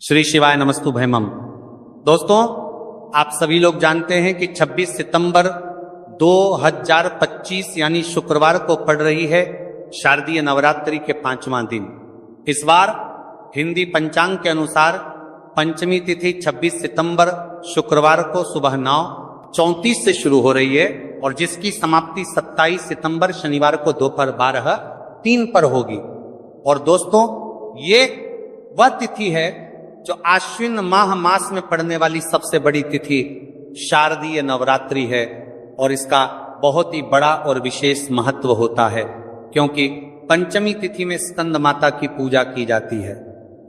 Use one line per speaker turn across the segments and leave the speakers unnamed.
श्री शिवाय नमस्तु भैमम। दोस्तों, आप सभी लोग जानते हैं कि 26 सितंबर 2025 यानी शुक्रवार को पड़ रही है शारदीय नवरात्रि के 5वां दिन। इस बार हिंदी पंचांग के अनुसार पंचमी तिथि 26 सितंबर शुक्रवार को सुबह 9:34 से शुरू हो रही है और जिसकी समाप्ति 27 सितंबर शनिवार को दोपहर 12:03 पर होगी। और दोस्तों, ये वह तिथि है जो आश्विन मास में पड़ने वाली सबसे बड़ी तिथि शारदीय नवरात्रि है और इसका बहुत ही बड़ा और विशेष महत्व होता है, क्योंकि पंचमी तिथि में स्कंद माता की पूजा की जाती है।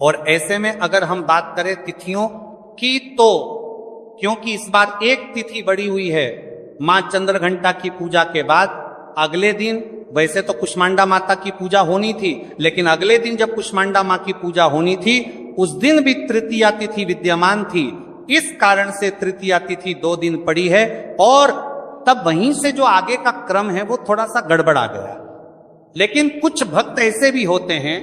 और ऐसे में अगर हम बात करें तिथियों की, तो क्योंकि इस बार एक तिथि बढ़ी हुई है, मां चंद्रघंटा की पूजा के बाद अगले दिन, वैसे तो कुष्मांडा माता की पूजा होनी थी, लेकिन अगले दिन जब कुष्मांडा मां की पूजा होनी थी उस दिन भी तृतीया तिथि विद्यमान थी। इस कारण से तृतीया तिथि 2 दिन पड़ी है और तब वहीं से जो आगे का क्रम है वो थोड़ा सा गड़बड़ा गया। लेकिन कुछ भक्त ऐसे भी होते हैं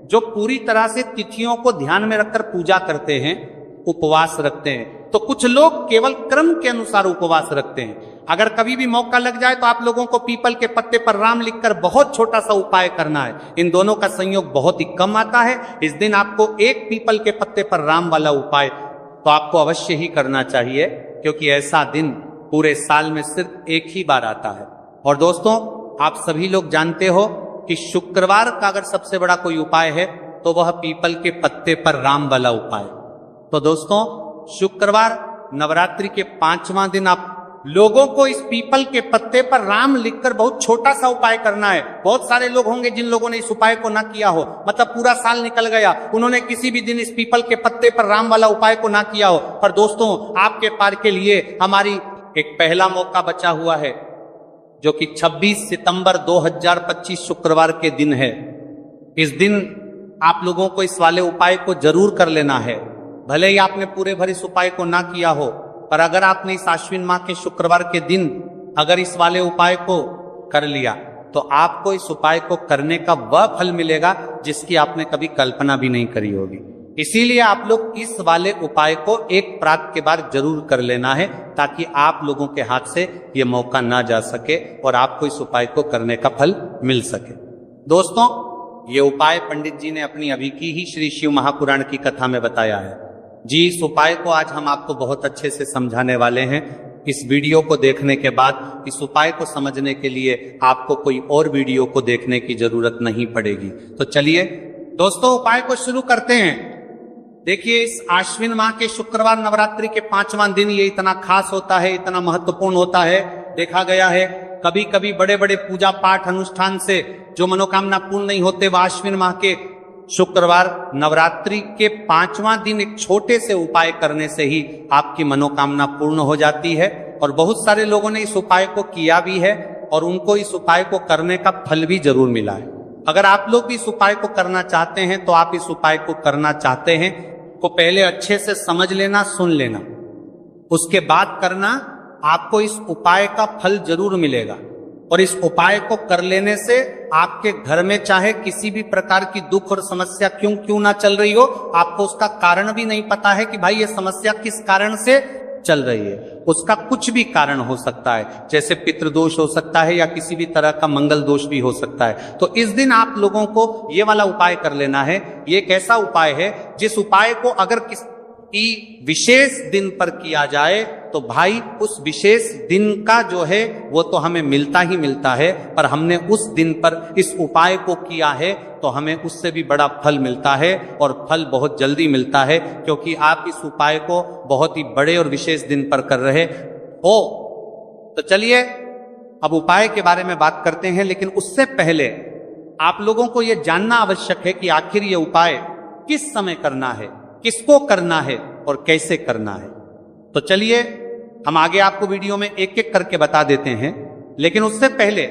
जो पूरी तरह से तिथियों को ध्यान में रखकर पूजा करते हैं, उपवास रखते हैं। तो कुछ लोग केवल क्रम के अनुसार उपवास रखते हैं। अगर कभी भी मौका लग जाए तो आप लोगों को पीपल के पत्ते पर राम लिखकर बहुत छोटा सा उपाय करना है। इन दोनों का संयोग बहुत ही कम आता है। इस दिन आपको एक पीपल के पत्ते पर राम वाला उपाय तो आपको अवश्य ही करना चाहिए, क्योंकि ऐसा दिन पूरे साल में सिर्फ एक ही बार आता है। और दोस्तों, आप सभी लोग जानते हो कि शुक्रवार का अगर सबसे बड़ा कोई उपाय है तो वह पीपल के पत्ते पर राम वाला उपाय। तो दोस्तों, शुक्रवार नवरात्रि के 5वां दिन आप लोगों को इस पीपल के पत्ते पर राम लिखकर बहुत छोटा सा उपाय करना है। बहुत सारे लोग होंगे जिन लोगों ने इस उपाय को ना किया हो, मतलब पूरा साल निकल गया, उन्होंने किसी भी दिन इस पीपल के पत्ते पर राम वाला उपाय को ना किया हो। पर दोस्तों, आपके पार के लिए हमारी एक पहला मौका बचा हुआ है, जो कि 26 सितंबर 2025 शुक्रवार के दिन है। इस दिन आप लोगों को इस वाले उपाय को जरूर कर लेना है। भले ही आपने पूरे भर इस उपाय को ना किया हो, पर अगर आपने इस आश्विन माह के शुक्रवार के दिन अगर इस वाले उपाय को कर लिया तो आपको इस उपाय को करने का वह फल मिलेगा जिसकी आपने कभी कल्पना भी नहीं करी होगी। इसीलिए आप लोग इस वाले उपाय को एक प्रात के बाद जरूर कर लेना है, ताकि आप लोगों के हाथ से यह मौका ना जा सके और आपको इस उपाय को करने का फल मिल सके। दोस्तों, ये उपाय पंडित जी ने अपनी अभी की ही श्री शिव महापुराण की कथा में बताया है जी। इस उपाय को आज हम आपको बहुत अच्छे से समझाने वाले हैं। इस वीडियो को देखने के बाद इस उपाय को समझने के लिए आपको कोई और वीडियो को देखने की जरूरत नहीं पड़ेगी। तो चलिए दोस्तों, उपाय को शुरू करते हैं। देखिए, इस आश्विन माह के शुक्रवार नवरात्रि के 5वां दिन ये इतना खास होता है, इतना महत्वपूर्ण होता है। देखा गया है कभी कभी बड़े बड़े पूजा पाठ अनुष्ठान से जो मनोकामना पूर्ण नहीं होते, वह आश्विन माह के शुक्रवार नवरात्रि के 5वां दिन एक छोटे से उपाय करने से ही आपकी मनोकामना पूर्ण हो जाती है। और बहुत सारे लोगों ने इस उपाय को किया भी है और उनको इस उपाय को करने का फल भी जरूर मिला है। अगर आप लोग भी इस उपाय को करना चाहते हैं तो आप इस उपाय को करना चाहते हैं को पहले अच्छे से समझ लेना, सुन लेना, उसके बाद करना। आपको इस उपाय का फल जरूर मिलेगा और इस उपाय को कर लेने से आपके घर में चाहे किसी भी प्रकार की दुख और समस्या क्यों ना चल रही हो, आपको उसका कारण भी नहीं पता है कि भाई ये समस्या किस कारण से चल रही है। उसका कुछ भी कारण हो सकता है, जैसे पितृदोष हो सकता है या किसी भी तरह का मंगल दोष भी हो सकता है। तो इस दिन आप लोगों को ये वाला उपाय कर लेना है। ये एक ऐसा उपाय है जिस उपाय को अगर किसी विशेष दिन पर किया जाए तो भाई उस विशेष दिन का जो है वो तो हमें मिलता ही मिलता है, पर हमने उस दिन पर इस उपाय को किया है तो हमें उससे भी बड़ा फल मिलता है और फल बहुत जल्दी मिलता है, क्योंकि आप इस उपाय को बहुत ही बड़े और विशेष दिन पर कर रहे हो। तो चलिए अब उपाय के बारे में बात करते हैं, लेकिन उससे पहले आप लोगों को यह जानना आवश्यक है कि आखिर ये उपाय किस समय करना है, किसको करना है और कैसे करना है। तो चलिए हम आगे आपको वीडियो में एक एक करके बता देते हैं। लेकिन उससे पहले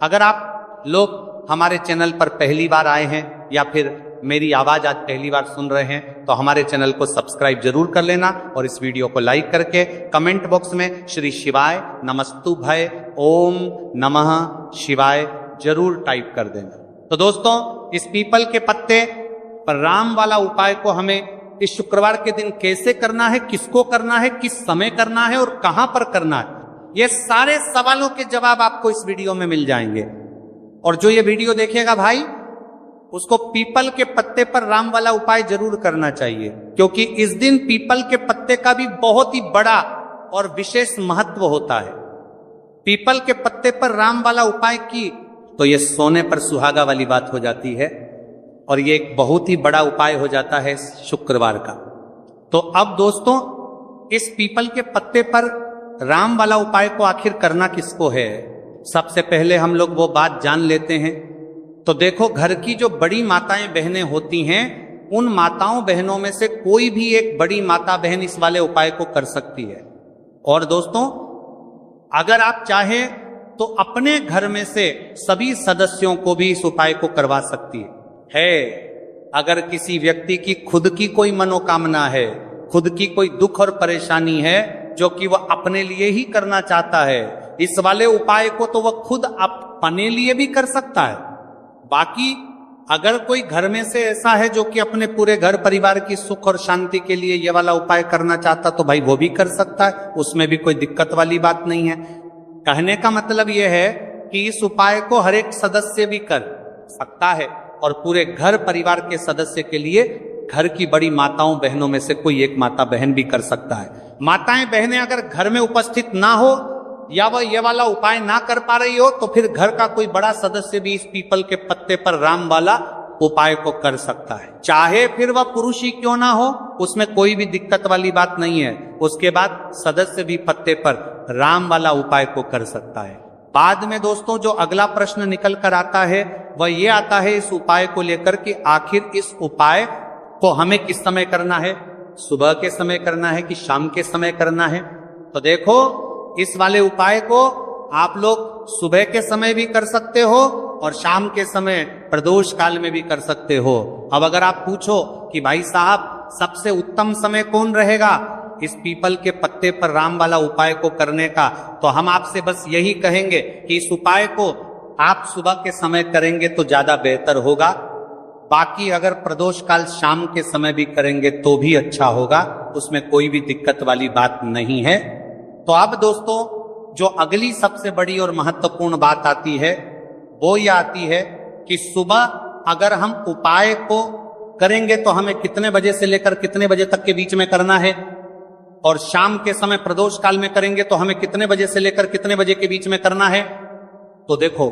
अगर आप लोग हमारे चैनल पर पहली बार आए हैं या फिर मेरी आवाज आज पहली बार सुन रहे हैं तो हमारे चैनल को सब्सक्राइब जरूर कर लेना और इस वीडियो को लाइक करके कमेंट बॉक्स में श्री शिवाय नमस्तु भय ओम नमः शिवाय जरूर टाइप कर देना। तो दोस्तों, इस पीपल के पत्ते पर राम वाला उपाय को हमें इस शुक्रवार के दिन कैसे करना है, किसको करना है, किस समय करना है और कहां पर करना है, ये सारे सवालों के जवाब आपको इस वीडियो में मिल जाएंगे। और जो ये वीडियो देखेगा भाई, उसको पीपल के पत्ते पर राम वाला उपाय जरूर करना चाहिए, क्योंकि इस दिन पीपल के पत्ते का भी बहुत ही बड़ा और विशेष महत्व होता है। पीपल के पत्ते पर राम वाला उपाय की तो ये सोने पर सुहागा वाली बात हो जाती है, और ये एक बहुत ही बड़ा उपाय हो जाता है शुक्रवार का। तो अब दोस्तों, इस पीपल के पत्ते पर राम वाला उपाय को आखिर करना किसको है, सबसे पहले हम लोग वो बात जान लेते हैं। तो देखो, घर की जो बड़ी माताएं बहनें होती हैं, उन माताओं बहनों में से कोई भी एक बड़ी माता बहन इस वाले उपाय को कर सकती है। और दोस्तों, अगर आप चाहें तो अपने घर में से सभी सदस्यों को भी इस उपाय को करवा सकती है। अगर किसी व्यक्ति की खुद की कोई मनोकामना है, खुद की कोई दुख और परेशानी है जो कि वह अपने लिए ही करना चाहता है, इस वाले उपाय को तो वह खुद अपने लिए भी कर सकता है। बाकी अगर कोई घर में से ऐसा है जो कि अपने पूरे घर परिवार की सुख और शांति के लिए ये वाला उपाय करना चाहता, तो भाई वो भी कर सकता है, उसमें भी कोई दिक्कत वाली बात नहीं है। कहने का मतलब यह है कि इस उपाय को हर एक सदस्य भी कर सकता है, और पूरे घर परिवार के सदस्य के लिए घर की बड़ी माताओं बहनों में से कोई एक माता बहन भी कर सकता है। माताएं बहनें अगर घर में उपस्थित ना हो या वह ये वाला उपाय ना कर पा रही हो, तो फिर घर का कोई बड़ा सदस्य भी इस पीपल के पत्ते पर राम वाला उपाय को कर सकता है, चाहे फिर वह पुरुष ही क्यों ना हो, उसमें कोई भी दिक्कत वाली बात नहीं है। उसके बाद सदस्य भी पत्ते पर राम वाला उपाय को कर सकता है। बाद में दोस्तों, जो अगला प्रश्न निकल कर आता है वह ये आता है इस उपाय को लेकर कि आखिर इस उपाय को हमें किस समय करना है, सुबह के समय करना है कि शाम के समय करना है। तो देखो, इस वाले उपाय को आप लोग सुबह के समय भी कर सकते हो और शाम के समय प्रदोष काल में भी कर सकते हो। अब अगर आप पूछो कि भाई साहब सबसे उत्तम समय कौन रहेगा इस पीपल के पत्ते पर राम वाला उपाय को करने का, तो हम आपसे बस यही कहेंगे कि इस उपाय को आप सुबह के समय करेंगे तो ज्यादा बेहतर होगा। बाकी अगर प्रदोष काल शाम के समय भी करेंगे तो भी अच्छा होगा, उसमें कोई भी दिक्कत वाली बात नहीं है। तो अब दोस्तों, जो अगली सबसे बड़ी और महत्वपूर्ण बात आती है वो ये आती है कि सुबह अगर हम उपाय को करेंगे तो हमें कितने बजे से लेकर कितने बजे तक के बीच में करना है, और शाम के समय प्रदोष काल में करेंगे तो हमें कितने बजे से लेकर कितने बजे के बीच में करना है। तो देखो,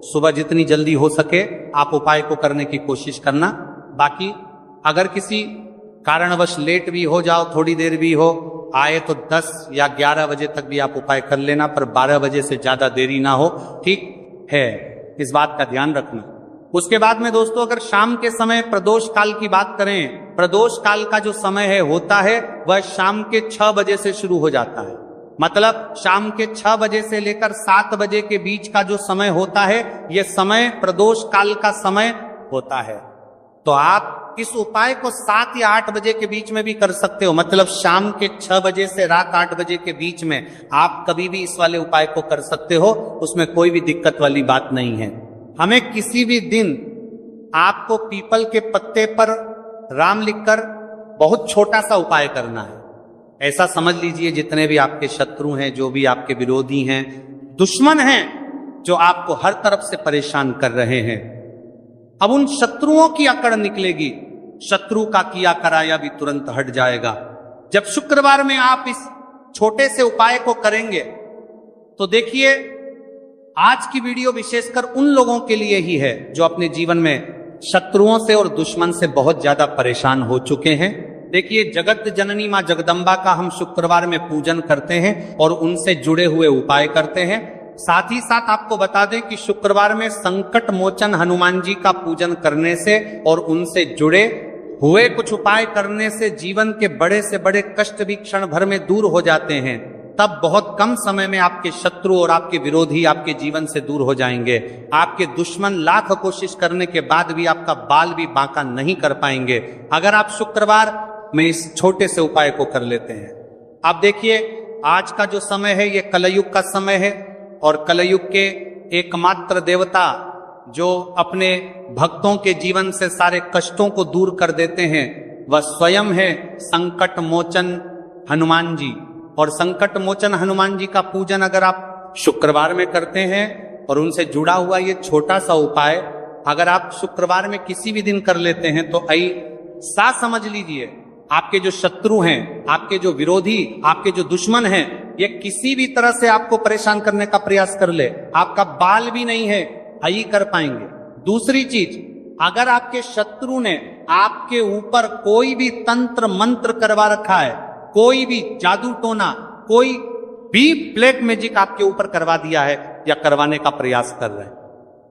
सुबह जितनी जल्दी हो सके आप उपाय को करने की कोशिश करना। बाकी अगर किसी कारणवश लेट भी हो जाओ, थोड़ी देर भी हो आए, तो 10 या 11 बजे तक भी आप उपाय कर लेना, पर 12 बजे से ज्यादा देरी ना हो, ठीक है, इस बात का ध्यान रखना। उसके बाद में दोस्तों, अगर शाम के समय प्रदोष काल की बात करें, प्रदोष काल का जो समय है होता है वह शाम के 6 बजे से शुरू हो जाता है। मतलब शाम के 6 बजे से लेकर 7 बजे के बीच का जो समय होता है, यह समय प्रदोष काल का समय होता है। तो आप इस उपाय को 7 या 8 बजे के बीच में भी कर सकते हो। मतलब शाम के 6 बजे से रात 8 बजे के बीच में आप कभी भी इस वाले उपाय को कर सकते हो, उसमें कोई भी दिक्कत वाली बात नहीं है। हमें किसी भी दिन आपको पीपल के पत्ते पर राम लिखकर बहुत छोटा सा उपाय करना है। ऐसा समझ लीजिए जितने भी आपके शत्रु हैं, जो भी आपके विरोधी हैं, दुश्मन हैं जो आपको हर तरफ से परेशान कर रहे हैं, अब उन शत्रुओं की अकड़ निकलेगी, शत्रु का किया कराया भी तुरंत हट जाएगा। जब शुक्रवार में आप इस छोटे से उपाय को करेंगे तो देखिए, आज की वीडियो विशेषकर उन लोगों के लिए ही है जो अपने जीवन में शत्रुओं से और दुश्मन से बहुत ज्यादा परेशान हो चुके हैं। देखिए, जगत जननी मां जगदम्बा का हम शुक्रवार में पूजन करते हैं और उनसे जुड़े हुए उपाय करते हैं। साथ ही साथ आपको बता दें कि शुक्रवार में संकट मोचन हनुमान जी का पूजन करने से और उनसे जुड़े हुए कुछ उपाय करने से जीवन के बड़े से बड़े कष्ट भी क्षण भर में दूर हो जाते हैं। तब बहुत कम समय में आपके शत्रु और आपके विरोधी आपके जीवन से दूर हो जाएंगे। आपके दुश्मन लाख कोशिश करने के बाद भी आपका बाल भी बांका नहीं कर पाएंगे, अगर आप शुक्रवार में इस छोटे से उपाय को कर लेते हैं। आप देखिए, आज का जो समय है ये कलयुग का समय है, और कलयुग के एकमात्र देवता जो अपने भक्तों के जीवन से सारे कष्टों को दूर कर देते हैं, वह स्वयं है संकट मोचन हनुमान जी। और संकट मोचन हनुमान जी का पूजन अगर आप शुक्रवार में करते हैं और उनसे जुड़ा हुआ ये छोटा सा उपाय अगर आप शुक्रवार में किसी भी दिन कर लेते हैं तो ऐसा समझ लीजिए आपके जो शत्रु हैं, आपके जो विरोधी, आपके जो दुश्मन हैं, ये किसी भी तरह से आपको परेशान करने का प्रयास कर ले, आपका बाल भी नहीं है, यही कर पाएंगे। दूसरी चीज, अगर आपके शत्रु ने आपके ऊपर कोई भी तंत्र मंत्र करवा रखा है, कोई भी जादू टोना, कोई भी ब्लैक मैजिक आपके ऊपर करवा दिया है या करवाने का प्रयास कर रहे हैं,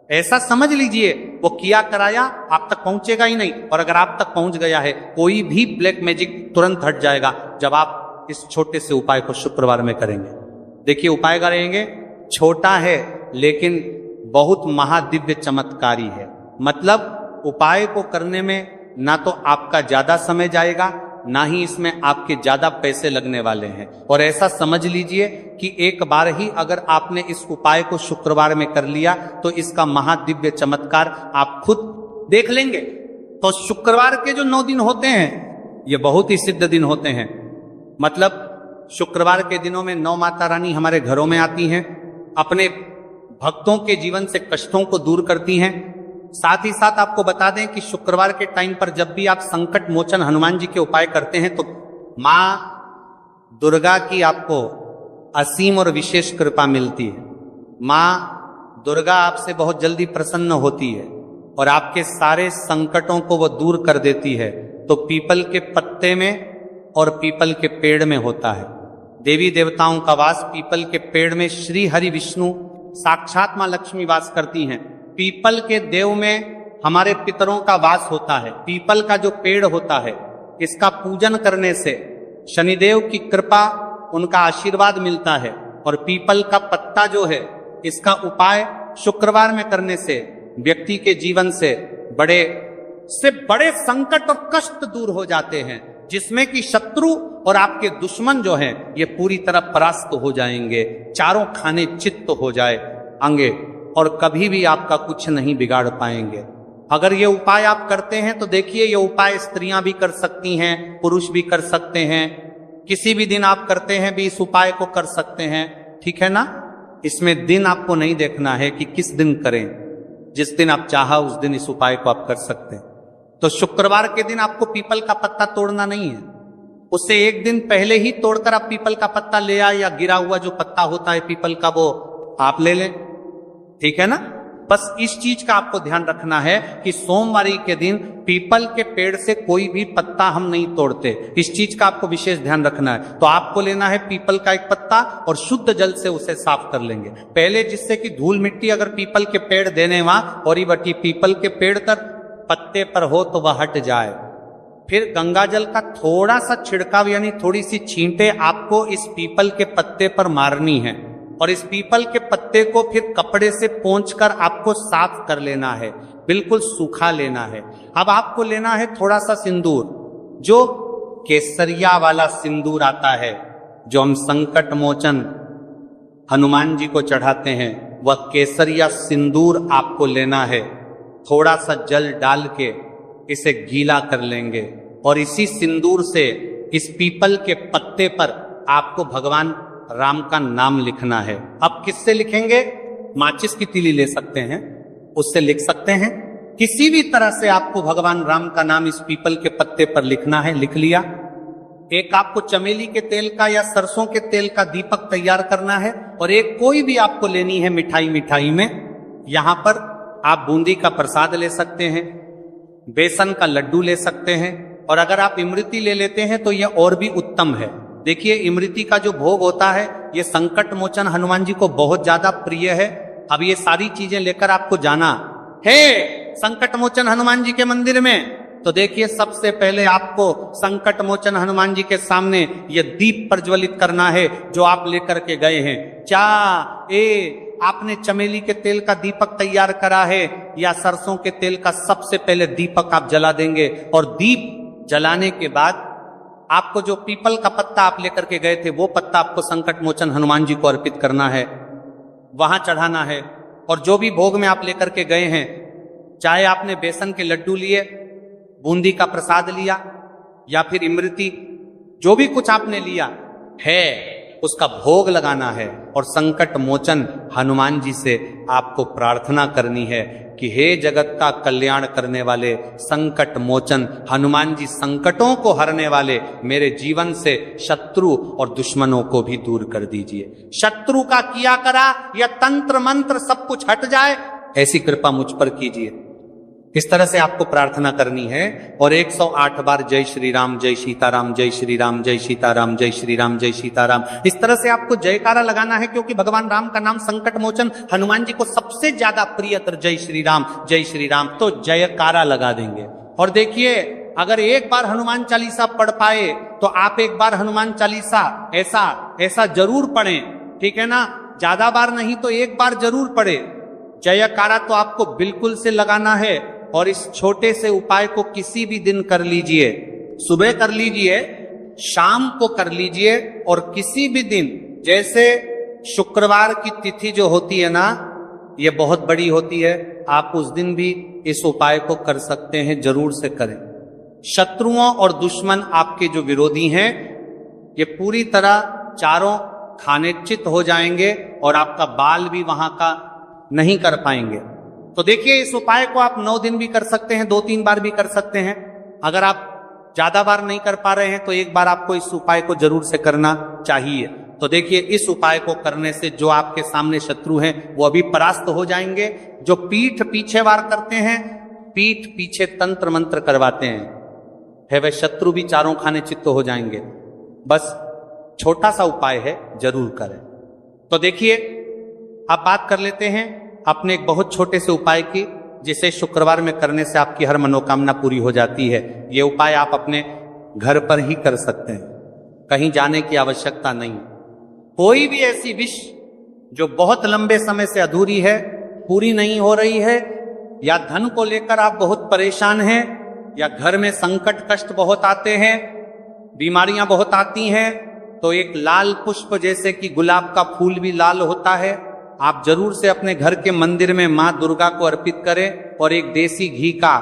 ऐसा समझ लीजिए वो किया कराया आप तक पहुंचेगा ही नहीं। और अगर आप तक पहुंच गया है, कोई भी ब्लैक मैजिक तुरंत हट जाएगा जब आप इस छोटे से उपाय को शुक्रवार में करेंगे। देखिए उपाय करेंगे, छोटा है लेकिन बहुत महादिव्य चमत्कारी है। मतलब उपाय को करने में ना तो आपका ज्यादा समय जाएगा, ना ही इसमें आपके ज्यादा पैसे लगने वाले हैं। और ऐसा समझ लीजिए कि एक बार ही अगर आपने इस उपाय को शुक्रवार में कर लिया तो इसका महादिव्य चमत्कार आप खुद देख लेंगे। तो शुक्रवार के जो 9 दिन होते हैं ये बहुत ही सिद्ध दिन होते हैं। मतलब शुक्रवार के दिनों में 9 माता रानी हमारे घरों में आती हैं, अपने भक्तों के जीवन से कष्टों को दूर करती हैं। साथ ही साथ आपको बता दें कि शुक्रवार के टाइम पर जब भी आप संकट मोचन हनुमान जी के उपाय करते हैं तो मां दुर्गा की आपको असीम और विशेष कृपा मिलती है। मां दुर्गा आपसे बहुत जल्दी प्रसन्न होती है और आपके सारे संकटों को वो दूर कर देती है। तो पीपल के पत्ते में और पीपल के पेड़ में होता है। देवी देवताओं का वास पीपल के पेड़ में श्री हरि विष्णु साक्षात मां लक्ष्मी वास करती हैं। पीपल के देव में हमारे पितरों का वास होता है। पीपल का जो पेड़ होता है इसका पूजन करने से शनिदेव की कृपा, उनका आशीर्वाद मिलता है। और पीपल का पत्ता जो है इसका उपाय शुक्रवार में करने से व्यक्ति के जीवन से बड़े संकट और कष्ट दूर हो जाते हैं, जिसमें कि शत्रु और आपके दुश्मन जो हैं ये पूरी तरह परास्त हो जाएंगे, चारों खाने चित्त हो जाएंगे और कभी भी आपका कुछ नहीं बिगाड़ पाएंगे। अगर ये उपाय आप करते हैं तो देखिए ये उपाय स्त्रियां भी कर सकती हैं, पुरुष भी कर सकते हैं, किसी भी दिन आप करते हैं भी इस उपाय को कर सकते हैं, ठीक है ना। इसमें दिन आपको नहीं देखना है कि किस दिन करें, जिस दिन आप चाहा उस दिन इस उपाय को आप कर सकते हैं। तो शुक्रवार के दिन आपको पीपल का पत्ता तोड़ना नहीं है, उससे एक दिन पहले ही तोड़कर आप पीपल का पत्ता ले आए या गिरा हुआ जो पत्ता होता है पीपल का वो आप ले लें, ठीक है ना। बस इस चीज का आपको ध्यान रखना है कि सोमवारी के दिन पीपल के पेड़ से कोई भी पत्ता हम नहीं तोड़ते, इस चीज का आपको विशेष ध्यान रखना है। तो आपको लेना है पीपल का एक पत्ता और शुद्ध जल से उसे साफ कर लेंगे पहले, जिससे कि धूल मिट्टी अगर पीपल के पेड़ देने वहां और ही बटी पीपल के पेड़ तर पत्ते पर हो तो वह हट जाए। फिर गंगा जल का थोड़ा सा छिड़काव यानी थोड़ी सी छींटे आपको इस पीपल के पत्ते पर मारनी है और इस पीपल के पत्ते को फिर कपड़े से पोंछकर आपको साफ कर लेना है, बिल्कुल सूखा लेना है। अब आपको लेना है थोड़ा सा सिंदूर, जो केसरिया वाला सिंदूर आता है जो हम संकट मोचन हनुमान जी को चढ़ाते हैं, वह केसरिया सिंदूर आपको लेना है। थोड़ा सा जल डाल के इसे गीला कर लेंगे और इसी सिंदूर से इस पीपल के पत्ते पर आपको भगवान राम का नाम लिखना है। अब किससे लिखेंगे? माचिस की तीली ले सकते हैं, उससे लिख सकते हैं। किसी भी तरह से आपको भगवान राम का नाम इस पीपल के पत्ते पर लिखना है। लिख लिया। एक आपको चमेली के तेल का या सरसों के तेल का दीपक तैयार करना है और एक कोई भी आपको लेनी है मिठाई में। यहां पर आप बूंदी का प्रसाद ले सकते हैं, बेसन का लड्डू ले सकते हैं और अगर आप इमरती ले लेते हैं तो यह और भी उत्तम है। देखिए इमरती का जो भोग होता है ये संकट मोचन हनुमान जी को बहुत ज्यादा प्रिय है। अब ये सारी चीजें लेकर आपको जाना है संकट मोचन हनुमान जी के मंदिर में। तो देखिए सबसे पहले आपको संकट मोचन हनुमान जी के सामने ये दीप प्रज्वलित करना है जो आप लेकर के गए हैं। आपने चमेली के तेल का दीपक तैयार करा है या सरसों के तेल का, सबसे पहले दीपक आप जला देंगे और दीप जलाने के बाद आपको जो पीपल का पत्ता आप लेकर के गए थे वो पत्ता आपको संकट मोचन हनुमान जी को अर्पित करना है, वहां चढ़ाना है। और जो भी भोग में आप लेकर के गए हैं, चाहे आपने बेसन के लड्डू लिए, बूंदी का प्रसाद लिया या फिर इमृति, जो भी कुछ आपने लिया है उसका भोग लगाना है और संकट मोचन हनुमान जी से आपको प्रार्थना करनी है कि हे जगत का कल्याण करने वाले संकट मोचन हनुमान जी, संकटों को हरने वाले मेरे जीवन से शत्रु और दुश्मनों को भी दूर कर दीजिए। शत्रु का किया करा या तंत्र मंत्र सब कुछ हट जाए, ऐसी कृपा मुझ पर कीजिए। इस तरह से आपको प्रार्थना करनी है और 108 बार जय श्री राम, जय सीताराम, जय श्री राम, जय सीताराम, जय श्री राम, जय सीताराम, इस तरह से आपको जयकारा लगाना है, क्योंकि भगवान राम का नाम संकट मोचन हनुमान जी को सबसे ज्यादा प्रियतर जय श्री राम, जय श्री राम, तो जयकारा लगा देंगे। और देखिए, अगर एक बार हनुमान चालीसा पढ़ पाए तो आप एक बार हनुमान चालीसा ऐसा जरूर पढ़ें, ठीक है ना, ज्यादा बार नहीं तो एक बार जरूर पढ़े। जयकारा तो आपको बिल्कुल से लगाना है और इस छोटे से उपाय को किसी भी दिन कर लीजिए, सुबह कर लीजिए, शाम को कर लीजिए, और किसी भी दिन, जैसे शुक्रवार की तिथि जो होती है ना, ये बहुत बड़ी होती है, आप उस दिन भी इस उपाय को कर सकते हैं, जरूर से करें। शत्रुओं और दुश्मन आपके जो विरोधी हैं ये पूरी तरह चारों खानेचित हो जाएंगे और आपका बाल भी वहां का नहीं कर पाएंगे। तो देखिए, इस उपाय को आप 9 दिन भी कर सकते हैं, 2-3 बार भी कर सकते हैं। अगर आप ज्यादा बार नहीं कर पा रहे हैं तो एक बार आपको इस उपाय को जरूर से करना चाहिए। तो देखिए, इस उपाय को करने से जो आपके सामने शत्रु हैं वो अभी परास्त हो जाएंगे। जो पीठ पीछे वार करते हैं, पीठ पीछे तंत्र मंत्र करवाते हैं, है वह शत्रु भी चारों खाने चित्त हो जाएंगे। बस छोटा सा उपाय है, जरूर करें। तो देखिए, अब बात कर लेते हैं अपने एक बहुत छोटे से उपाय की, जिसे शुक्रवार में करने से आपकी हर मनोकामना पूरी हो जाती है। ये उपाय आप अपने घर पर ही कर सकते हैं, कहीं जाने की आवश्यकता नहीं। कोई भी ऐसी विश जो बहुत लंबे समय से अधूरी है, पूरी नहीं हो रही है, या धन को लेकर आप बहुत परेशान हैं, या घर में संकट कष्ट बहुत आते हैं, बीमारियां बहुत आती हैं, तो एक लाल पुष्प, जैसे कि गुलाब का फूल भी लाल होता है, आप जरूर से अपने घर के मंदिर में मां दुर्गा को अर्पित करें और एक देसी घी का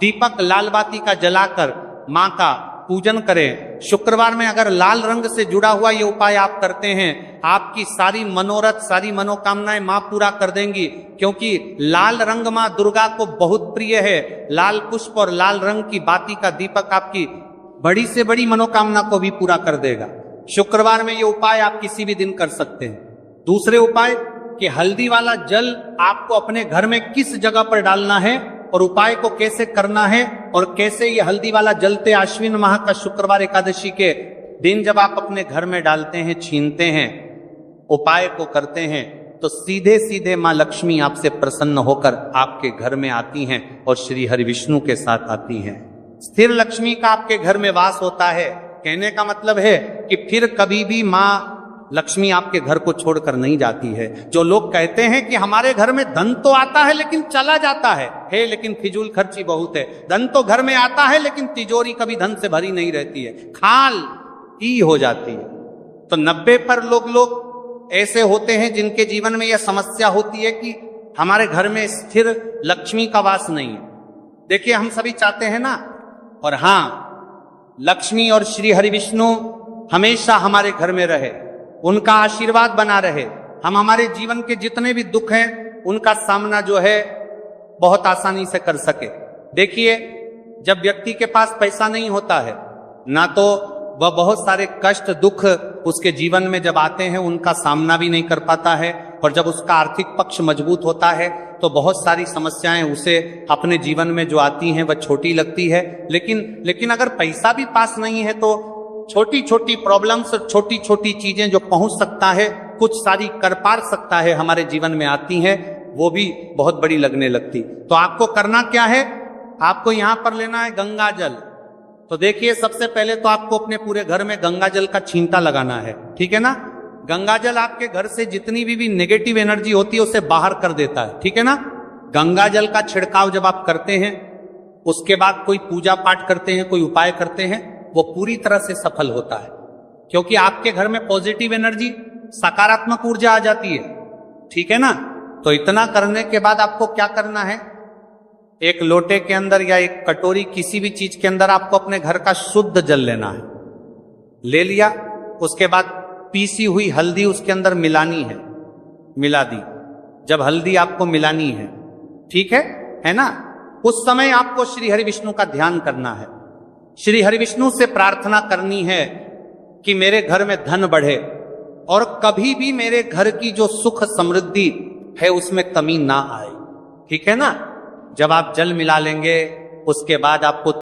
दीपक लाल बाती का जलाकर मां का पूजन करें। शुक्रवार में अगर लाल रंग से जुड़ा हुआ ये उपाय आप करते हैं, आपकी सारी मनोरथ, सारी मनोकामनाएं मां पूरा कर देंगी, क्योंकि लाल रंग मां दुर्गा को बहुत प्रिय है। लाल पुष्प और लाल रंग की बाती का दीपक आपकी बड़ी से बड़ी मनोकामना को भी पूरा कर देगा। शुक्रवार में ये उपाय आप किसी भी दिन कर सकते हैं। दूसरे उपाय कि हल्दी वाला जल आपको अपने घर में किस जगह पर डालना है और उपाय को कैसे करना है और कैसे ये हल्दी वाला जलते आश्विन माह का शुक्रवार एकादशी के दिन जब आप अपने घर में डालते हैं, छीनते हैं, उपाय को करते हैं, तो सीधे सीधे मां लक्ष्मी आपसे प्रसन्न होकर आपके घर में आती हैं और श्री हरि विष्णु के साथ आती हैं। स्थिर लक्ष्मी का आपके घर में वास होता है। कहने का मतलब है कि फिर कभी भी मां लक्ष्मी आपके घर को छोड़कर नहीं जाती है। जो लोग कहते हैं कि हमारे घर में धन तो आता है लेकिन चला जाता है, लेकिन फिजूल खर्ची बहुत है। धन तो घर में आता है लेकिन तिजोरी कभी धन से भरी नहीं रहती है, खाल ही हो जाती है। तो 90% लोग ऐसे होते हैं जिनके जीवन में यह समस्या होती है कि हमारे घर में स्थिर लक्ष्मी का वास नहीं है। देखिए, हम सभी चाहते हैं ना, और हाँ, लक्ष्मी और श्री हरि विष्णु हमेशा हमारे घर में रहे, उनका आशीर्वाद बना रहे, हम हमारे जीवन के जितने भी दुख हैं उनका सामना जो है बहुत आसानी से कर सके। देखिए, जब व्यक्ति के पास पैसा नहीं होता है ना, तो वह बहुत सारे कष्ट दुख उसके जीवन में जब आते हैं उनका सामना भी नहीं कर पाता है, और जब उसका आर्थिक पक्ष मजबूत होता है तो बहुत सारी समस्याएं उसे अपने जीवन में जो आती हैं वह छोटी लगती है। लेकिन अगर पैसा भी पास नहीं है तो छोटी छोटी प्रॉब्लम्स, छोटी छोटी चीजें जो पहुंच सकता है, कुछ सारी कर पार सकता है, हमारे जीवन में आती हैं, वो भी बहुत बड़ी लगने लगती। तो आपको करना क्या है, आपको यहां पर लेना है गंगा जल। तो देखिए, सबसे पहले तो आपको अपने पूरे घर में गंगा जल का छींटा लगाना है, ठीक है ना। गंगा जल आपके घर से जितनी भी नेगेटिव एनर्जी होती है उसे बाहर कर देता है, ठीक है ना। गंगा जल का छिड़काव जब आप करते हैं, उसके बाद कोई पूजा पाठ करते हैं, कोई उपाय करते हैं, वो पूरी तरह से सफल होता है, क्योंकि आपके घर में पॉजिटिव एनर्जी, सकारात्मक ऊर्जा आ जाती है, ठीक है ना। तो इतना करने के बाद आपको क्या करना है, एक लोटे के अंदर या एक कटोरी किसी भी चीज के अंदर आपको अपने घर का शुद्ध जल लेना है। ले लिया, उसके बाद पीसी हुई हल्दी उसके अंदर मिलानी है, मिला दी। जब हल्दी आपको मिलानी है, ठीक है ना, उस समय आपको श्री हरि विष्णु का ध्यान करना है। श्री हरि विष्णु से प्रार्थना करनी है कि मेरे घर में धन बढ़े और कभी भी मेरे घर की जो सुख समृद्धि है उसमें कमी ना आए। ठीक है ना। जब आप जल मिला लेंगे उसके बाद आपको